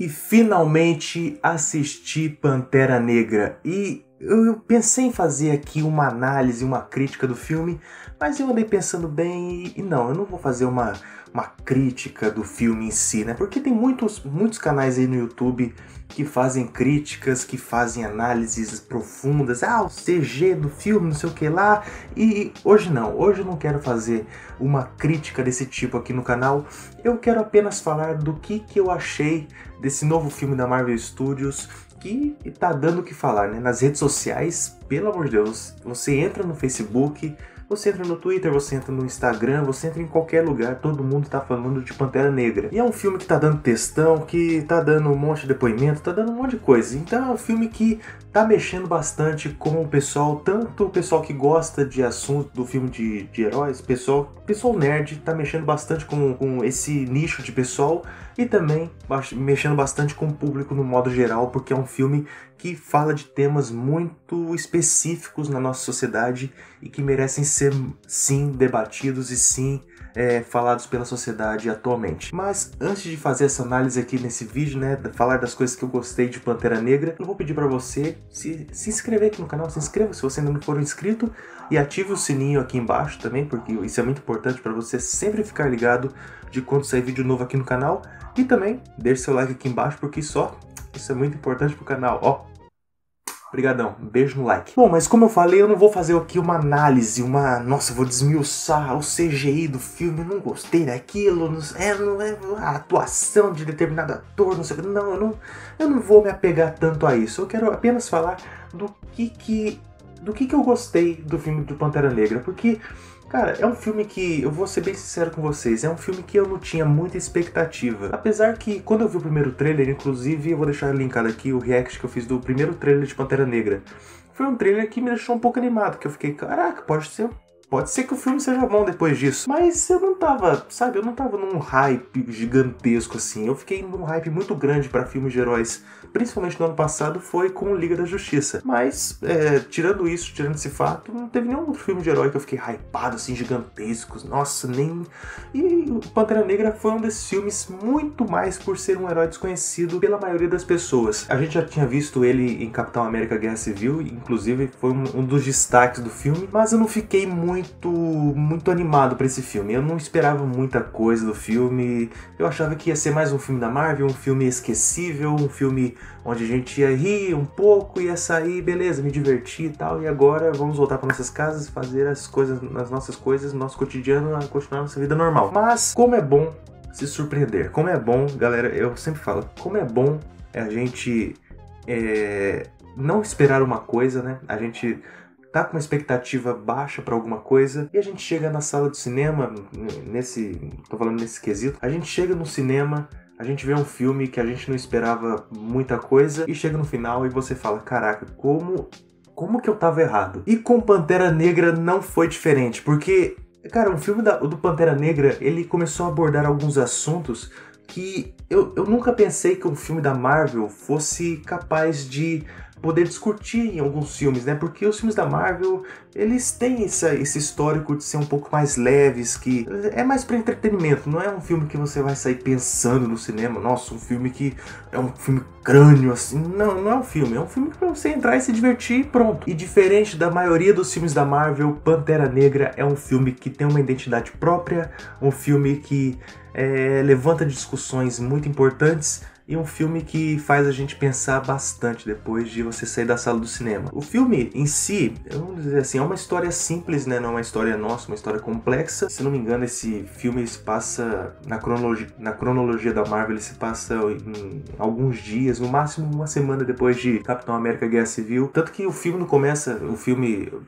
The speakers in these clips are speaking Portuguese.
E finalmente assisti Pantera Negra e eu pensei em fazer aqui uma análise, uma crítica do filme, mas eu andei pensando bem e não, eu não vou fazer uma crítica do filme em si, né? Porque tem muitos canais aí no YouTube que fazem críticas, que fazem análises profundas, o CG do filme, não sei o que lá, e hoje eu não quero fazer uma crítica desse tipo aqui no canal, eu quero apenas falar do que eu achei desse novo filme da Marvel Studios, que tá dando o que falar, né? Nas redes sociais, pelo amor de Deus, você entra no Facebook, você entra no Twitter, você entra no Instagram, você entra em qualquer lugar, todo mundo tá falando de Pantera Negra. E é um filme que tá dando textão, que tá dando um monte de depoimento, tá dando um monte de coisa. Então é um filme que tá mexendo bastante com o pessoal, tanto o pessoal que gosta de assunto do filme de heróis, pessoal nerd, tá mexendo bastante com esse nicho de pessoal e também mexendo bastante com o público no modo geral, porque é um filme que fala de temas muito específicos na nossa sociedade e que merecem ser, sim, debatidos e sim, falados pela sociedade atualmente. Mas antes de fazer essa análise aqui nesse vídeo, né, falar das coisas que eu gostei de Pantera Negra, eu vou pedir pra você se inscrever aqui no canal, se inscreva se você ainda não for inscrito e ative o sininho aqui embaixo também, porque isso é muito importante para você sempre ficar ligado de quando sair vídeo novo aqui no canal. E também deixe seu like aqui embaixo, porque isso é muito importante pro canal, Obrigadão, um beijo no like. Bom, mas como eu falei, eu não vou fazer aqui uma análise, nossa, vou desmiuçar o CGI do filme, não gostei daquilo, não é a atuação de determinado ator, não sei o que, eu não vou me apegar tanto a isso, eu quero apenas falar do que eu gostei do filme do Pantera Negra, porque, cara, é um filme que, eu vou ser bem sincero com vocês, é um filme que eu não tinha muita expectativa. Apesar que, quando eu vi o primeiro trailer, inclusive, eu vou deixar linkado aqui o react que eu fiz do primeiro trailer de Pantera Negra. Foi um trailer que me deixou um pouco animado, que eu fiquei, caraca, pode ser que o filme seja bom depois disso. Mas eu não tava, sabe, eu não tava num hype gigantesco assim. Eu fiquei num hype muito grande pra filmes de heróis, principalmente no ano passado, foi com Liga da Justiça. Mas, tirando esse fato, não teve nenhum outro filme de herói que eu fiquei hypado, assim, gigantescos. Nossa, nem... E o Pantera Negra foi um desses filmes muito mais por ser um herói desconhecido pela maioria das pessoas. A gente já tinha visto ele em Capitão América Guerra Civil, inclusive foi um dos destaques do filme, mas eu não fiquei muito animado pra esse filme. Eu não esperava muita coisa do filme. Eu achava que ia ser mais um filme da Marvel, um filme esquecível, um filme onde a gente ia rir um pouco, ia sair, beleza, me divertir e tal, e agora vamos voltar para nossas casas, fazer as nossas coisas, no nosso cotidiano, a continuar nossa vida normal. Mas como é bom se surpreender, como é bom, galera, eu sempre falo, como é bom a gente não esperar uma coisa, né? A gente tá com uma expectativa baixa pra alguma coisa e a gente chega na sala de cinema, tô falando nesse quesito, a gente chega no cinema, a gente vê um filme que a gente não esperava muita coisa e chega no final e você fala, caraca, como que eu tava errado? E com Pantera Negra não foi diferente, porque, cara, o filme do Pantera Negra, ele começou a abordar alguns assuntos que eu nunca pensei que um filme da Marvel fosse capaz de poder discutir em alguns filmes, né? Porque os filmes da Marvel, eles têm esse histórico de ser um pouco mais leves, que é mais para entretenimento, não é um filme que você vai sair pensando no cinema, nossa, um filme que é um filme crânio, assim, não é um filme que pra você entrar e se divertir e pronto. E diferente da maioria dos filmes da Marvel, Pantera Negra é um filme que tem uma identidade própria, um filme que levanta discussões muito importantes, e um filme que faz a gente pensar bastante depois de você sair da sala do cinema. O filme em si, vamos dizer assim, é uma história simples, né? Não é uma história nossa, uma história complexa. Se não me engano, esse filme se passa na cronologia da Marvel, ele se passa em alguns dias, no máximo uma semana depois de Capitão América Guerra Civil. Tanto que o filme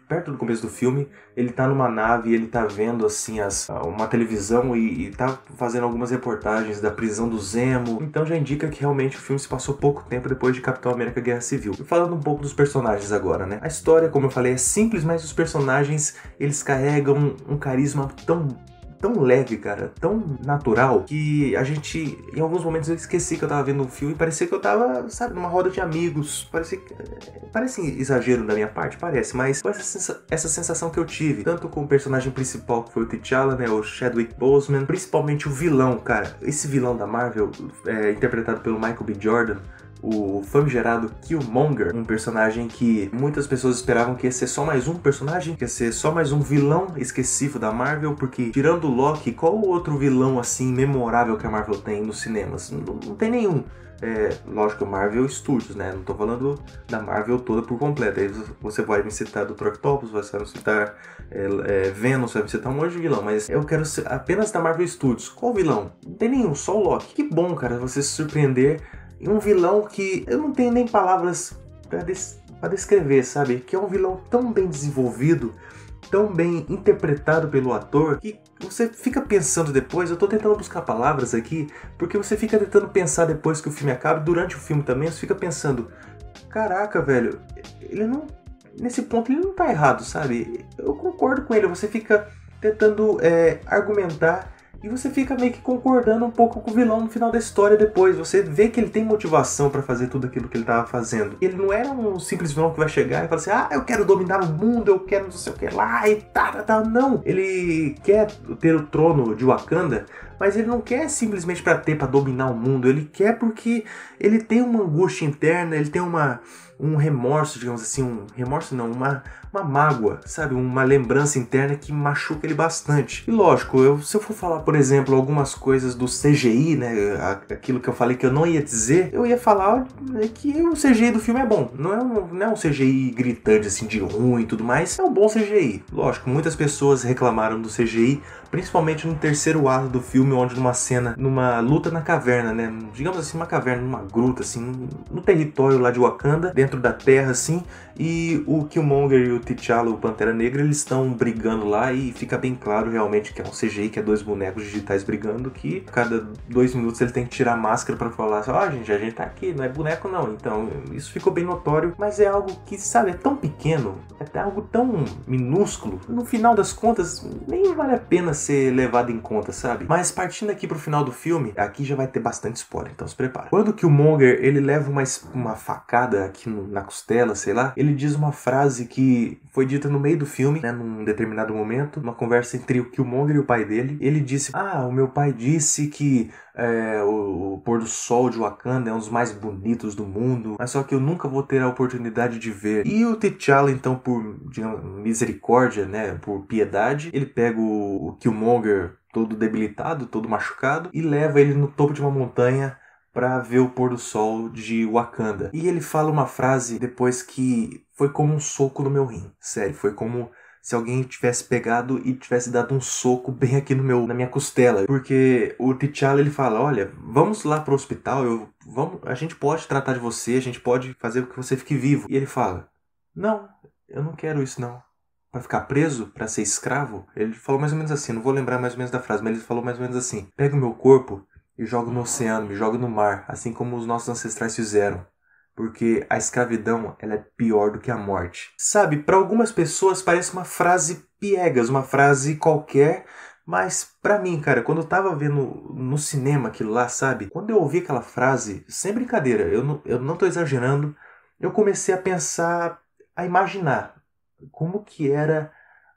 perto do começo do filme, ele tá numa nave e ele tá vendo assim uma televisão e tá fazendo algumas reportagens da prisão do Zemo. Então já indica que realmente o filme se passou pouco tempo depois de Capitão América Guerra Civil. E falando um pouco dos personagens agora, né? A história, como eu falei, é simples, mas os personagens, eles carregam um carisma tão leve, cara, tão natural, que a gente, em alguns momentos eu esqueci que eu tava vendo um filme e parecia que eu tava, sabe, numa roda de amigos. Parece exagero da minha parte, parece, mas foi essa sensação que eu tive, tanto com o personagem principal, que foi o T'Challa, né, o Chadwick Boseman, principalmente o vilão, cara. Esse vilão da Marvel, interpretado pelo Michael B. Jordan, o famigerado Killmonger, um personagem que muitas pessoas esperavam que ia ser só mais um personagem, que ia ser só mais um vilão esquecível da Marvel, porque tirando o Loki, qual outro vilão assim memorável que a Marvel tem nos cinemas? Não tem nenhum. Lógico, Marvel Studios, né? Não tô falando da Marvel toda por completo. Aí você vai me citar Dr. Octopus, você vai me citar Venom, você vai me citar um monte de vilão, mas eu quero ser apenas da Marvel Studios. Qual vilão? Não tem nenhum, só o Loki. Que bom, cara, você se surpreender em um vilão que eu não tenho nem palavras pra descrever, sabe? Que é um vilão tão bem desenvolvido, tão bem interpretado pelo ator, que você fica pensando depois. Eu tô tentando buscar palavras aqui, porque você fica tentando pensar depois que o filme acaba, durante o filme também, você fica pensando, caraca, velho, ele não... Nesse ponto ele não tá errado, sabe? Eu concordo com ele, você fica tentando argumentar, e você fica meio que concordando um pouco com o vilão no final da história depois. Você vê que ele tem motivação pra fazer tudo aquilo que ele tava fazendo. Ele não era um simples vilão que vai chegar e falar assim, eu quero dominar o mundo, eu quero não sei o que lá e tal. Não, ele quer ter o trono de Wakanda, mas ele não quer simplesmente pra dominar o mundo. Ele quer porque ele tem uma angústia interna, ele tem um remorso, digamos assim, uma mágoa, sabe? Uma lembrança interna que machuca ele bastante. E lógico, se eu for falar, por exemplo, algumas coisas do CGI, né? Aquilo que eu falei que eu não ia dizer, eu ia falar que o CGI do filme é bom. Não é um CGI gritante, assim, de ruim e tudo mais. É um bom CGI. Lógico, muitas pessoas reclamaram do CGI, principalmente no terceiro ato do filme, onde numa luta na caverna, né? Digamos assim, uma caverna, numa gruta, assim, no território lá de Wakanda, dentro da terra, assim, e o Killmonger e o T'Challa, o Pantera Negra, eles estão brigando lá e fica bem claro realmente que é um CGI, que é dois bonecos digitais brigando, que cada 2 minutos ele tem que tirar a máscara pra falar assim, gente, a gente tá aqui, não é boneco não. Então, isso ficou bem notório, mas é algo que, sabe, é tão pequeno, é algo tão minúsculo, no final das contas, nem vale a pena ser levado em conta, sabe? Mas partindo aqui pro final do filme, aqui já vai ter bastante spoiler, então se prepara. Quando o Killmonger, ele leva uma facada aqui na costela, sei lá, ele diz uma frase que foi dita no meio do filme, né, num determinado momento, uma conversa entre o Killmonger e o pai dele. Ele disse, o meu pai disse que o pôr do sol de Wakanda é um dos mais bonitos do mundo, mas só que eu nunca vou ter a oportunidade de ver. E o T'Challa, então, por, digamos, misericórdia, né, por piedade, ele pega o Killmonger todo debilitado, todo machucado, e leva ele no topo de uma montanha para ver o pôr do sol de Wakanda. E ele fala uma frase depois que foi como um soco no meu rim. Sério, foi como se alguém tivesse pegado e tivesse dado um soco bem aqui na minha costela. Porque o T'Challa, ele fala, olha, vamos lá pro hospital, a gente pode tratar de você, a gente pode fazer com que você fique vivo. E ele fala, não, eu não quero isso não. Pra ficar preso? Pra ser escravo? Ele falou mais ou menos assim, não vou lembrar mais ou menos da frase, mas ele falou mais ou menos assim, pega o meu corpo e joga no oceano, me joga no mar, assim como os nossos ancestrais fizeram. Porque a escravidão, ela é pior do que a morte. Sabe, para algumas pessoas parece uma frase piegas, uma frase qualquer, mas pra mim, cara, quando eu tava vendo no cinema aquilo lá, sabe? Quando eu ouvi aquela frase, sem brincadeira, eu não tô exagerando, eu comecei a pensar, a imaginar como que era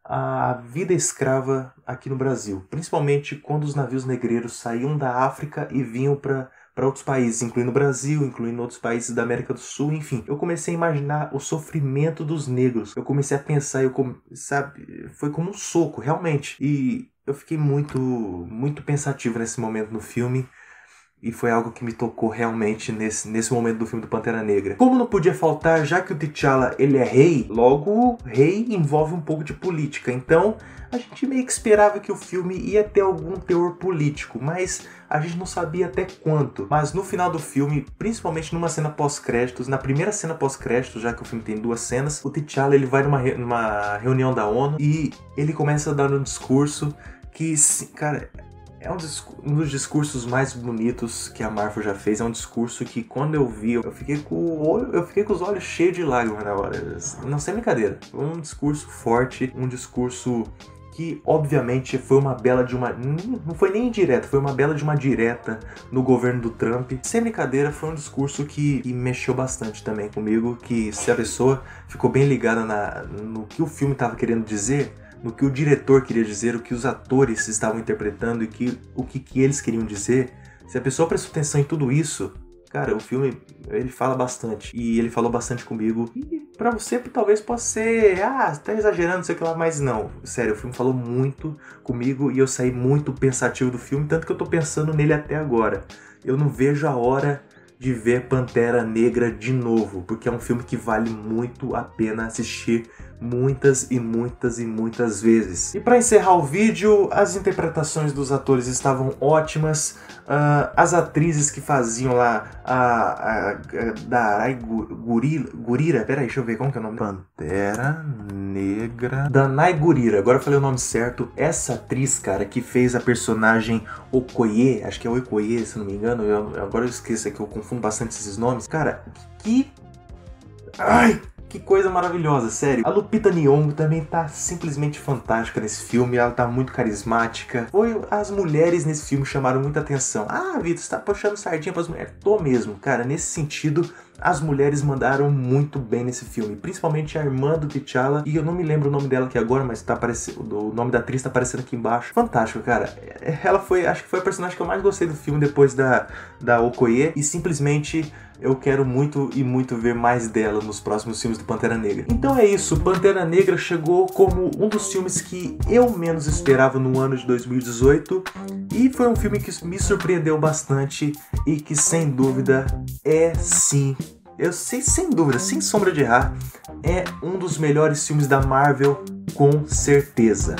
a vida escrava aqui no Brasil, principalmente quando os navios negreiros saíam da África e vinham para outros países, incluindo o Brasil, incluindo outros países da América do Sul, enfim. Eu comecei a imaginar o sofrimento dos negros. Eu comecei a pensar, sabe, foi como um soco, realmente. E eu fiquei muito, muito pensativo nesse momento no filme. E foi algo que me tocou realmente nesse momento do filme do Pantera Negra. Como não podia faltar, já que o T'Challa ele é rei, logo rei envolve um pouco de política. Então a gente meio que esperava que o filme ia ter algum teor político, mas a gente não sabia até quanto. Mas no final do filme, principalmente numa cena pós-créditos, na primeira cena pós-créditos, já que o filme tem 2 cenas, o T'Challa ele vai numa reunião da ONU e ele começa a dar um discurso que, cara, é um dos discursos mais bonitos que a Marvel já fez. É um discurso que, quando eu vi, eu fiquei com os olhos cheios de lágrimas na hora. Não, sem brincadeira. Um discurso forte, um discurso que obviamente foi uma bela de uma... não foi nem indireta, foi uma bela de uma direta no governo do Trump. Sem brincadeira, foi um discurso que mexeu bastante também comigo, que se a pessoa ficou bem ligada no que o filme estava querendo dizer, no que o diretor queria dizer, o que os atores estavam interpretando e o que eles queriam dizer, se a pessoa prestou atenção em tudo isso, cara, o filme, ele fala bastante. E ele falou bastante comigo. E pra você, talvez possa ser... tá exagerando, não sei o que lá. Mas não, sério, o filme falou muito comigo. E eu saí muito pensativo do filme. Tanto que eu tô pensando nele até agora. Eu não vejo a hora de ver Pantera Negra de novo. Porque é um filme que vale muito a pena assistir muitas e muitas e muitas vezes. E para encerrar o vídeo, as interpretações dos atores estavam ótimas. As atrizes que faziam lá a Danai Gurira, peraí, deixa eu ver como que é o nome. Pantera Negra, Danai Gurira, agora eu falei o nome certo. Essa atriz, cara, que fez a personagem Okoye, acho que é Okoye, se não me engano, agora eu esqueço, é que eu confundo bastante esses nomes. Cara, que coisa maravilhosa, sério. A Lupita Nyong'o também tá simplesmente fantástica nesse filme, ela tá muito carismática. As mulheres nesse filme chamaram muita atenção. Vitor, você tá puxando sardinha pras mulheres? Tô mesmo, cara, nesse sentido, as mulheres mandaram muito bem nesse filme, principalmente a irmã do T'Challa, e eu não me lembro o nome dela aqui agora, mas tá aparecendo, o nome da atriz tá aparecendo aqui embaixo. Fantástico, cara. Ela acho que foi a personagem que eu mais gostei do filme depois da Okoye, e simplesmente eu quero muito e muito ver mais dela nos próximos filmes do Pantera Negra. Então é isso, Pantera Negra chegou como um dos filmes que eu menos esperava no ano de 2018, e foi um filme que me surpreendeu bastante e que sem dúvida é sim, eu sei sem dúvida, sem sombra de errar, é um dos melhores filmes da Marvel, com certeza.